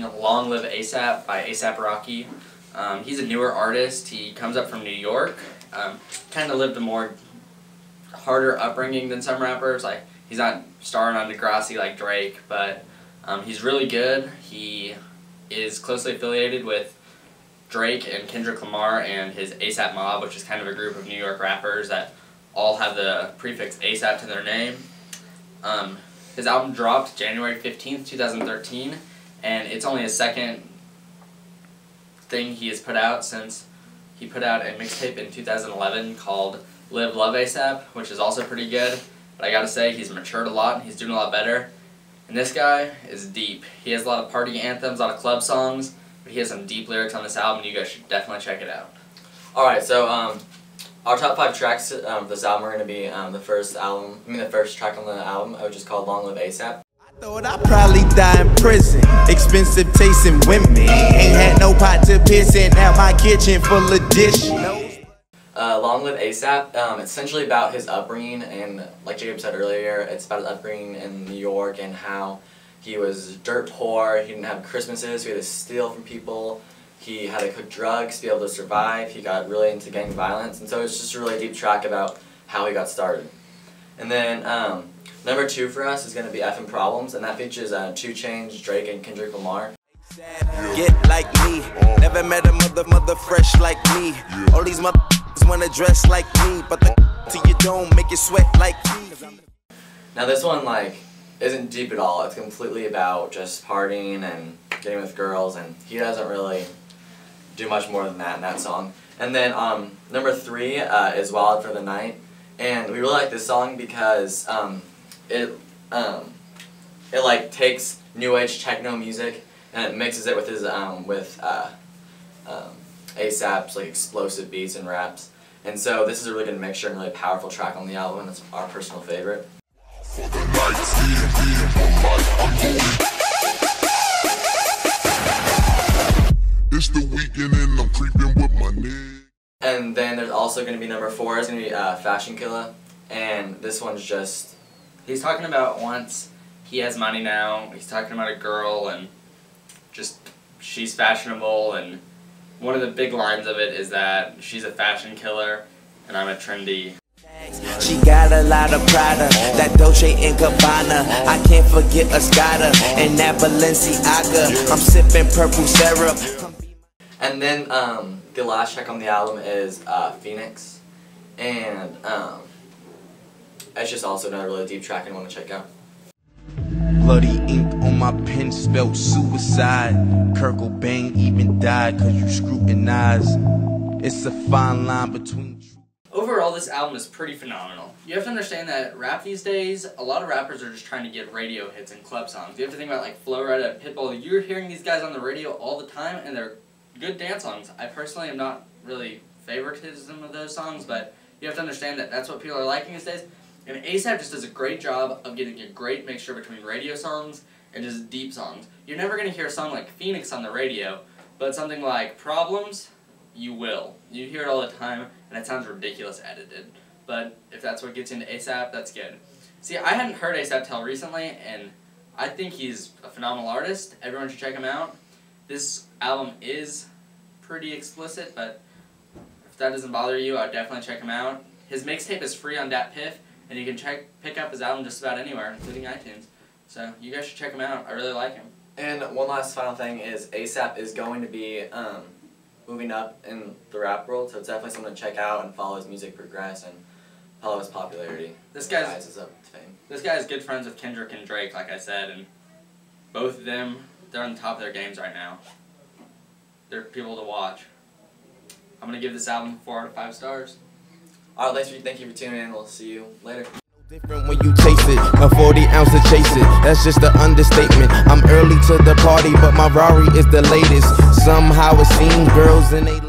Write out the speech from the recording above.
dropping Long Live ASAP by ASAP Rocky. He's a newer artist. He comes up from New York. Kind of lived a more harder upbringing than some rappers. Like, he's not starring on Degrassi like Drake, but he's really good. He is closely affiliated with Drake and Kendrick Lamar and his ASAP Mob, which is kind of a group of New York rappers that all have the prefix ASAP to their name. His album dropped January 15th, 2013, and it's only his second thing he has put out since he put out a mixtape in 2011 called LONG.LIVE.A, which is also pretty good. But I gotta say, he's matured a lot and he's doing a lot better. And this guy is deep. He has a lot of party anthems, a lot of club songs, but he has some deep lyrics on this album. You guys should definitely check it out. Alright, so our top 5 tracks of this album are going to be the first track on the album, which is called Long Live ASAP. I thought I'd probably die in prison. Expensive tasting women. Ain't had no pot to piss in. Now my kitchen full of dishes. Long Live ASAP, it's essentially about his upbringing, and like Jacob said earlier, it's about his upbringing in New York and how he was dirt poor, he didn't have Christmases, so he had to steal from people, he had to cook drugs to be able to survive, he got really into gang violence, and so it's just a really deep track about how he got started. And then number 2 for us is going to be Effin' Problems, and that features 2 Chainz, Drake, and Kendrick Lamar. Get like me, never met a mother fresh like me. All these motherfuckers wanna dress like me, but the till you don't make it sweat like me. Now this one isn't deep at all. It's completely about just partying and getting with girls, and he doesn't really do much more than that in that song. And then number 3 is Wild for the Night, and we really like this song because it takes new age techno music and it mixes it with his ASAP's explosive beats and raps. And so this is a really good mixture and really powerful track on the album, and it's our personal favorite. It's the weekend and I'm creeping with my nigga. And then there's also going to be number 4, it's going to be Fashion Killer, and this one's just... He's talking about once he has money now, he's talking about a girl and just she's fashionable, and one of the big lines of it is that she's a fashion killer and I'm a trendy. She got a lot of Prada, that Dolce & Gabbana. I can't forget Escada and that Balenciaga. I'm sipping purple syrup. And then the last track on the album is Phoenix, and it's just also another really deep track and want to check out. Bloody ink on my pen spelled suicide. Kurt Cobain even died cause you scrutinize. It's a fine line between... Overall, this album is pretty phenomenal. You have to understand that rap these days, a lot of rappers are just trying to get radio hits and club songs. You have to think about Flo Rida, Pitbull. You're hearing these guys on the radio all the time, and they're good dance songs. I personally am not really favoritism of those songs, but you have to understand that that's what people are liking these days. And ASAP just does a great job of getting a great mixture between radio songs and just deep songs. You're never going to hear a song like Phoenix on the radio, but something like Problems, you will. You hear it all the time, and it sounds ridiculous edited. But if that's what gets you into ASAP, that's good. See, I hadn't heard ASAP till recently, and I think he's a phenomenal artist. Everyone should check him out. This album is pretty explicit, but if that doesn't bother you, I'd definitely check him out. His mixtape is free on DatPiff, and you can pick up his album just about anywhere, including iTunes. So you guys should check him out. I really like him. And one last final thing is ASAP is going to be moving up in the rap world, so it's definitely something to check out and follow his music progress and follow his popularity. This guy's up to fame. This guy's good friends with Kendrick and Drake, like I said, and both of them, they're on the top of their games right now. They're people to watch. I'm gonna give this album 4 out of 5 stars. Alright, thank you for tuning in. We'll see you later. Different when you taste it, a 40 ounce to chase it. That's just an understatement. I'm early to the party, but my Rari is the latest. Somehow it seems girls in they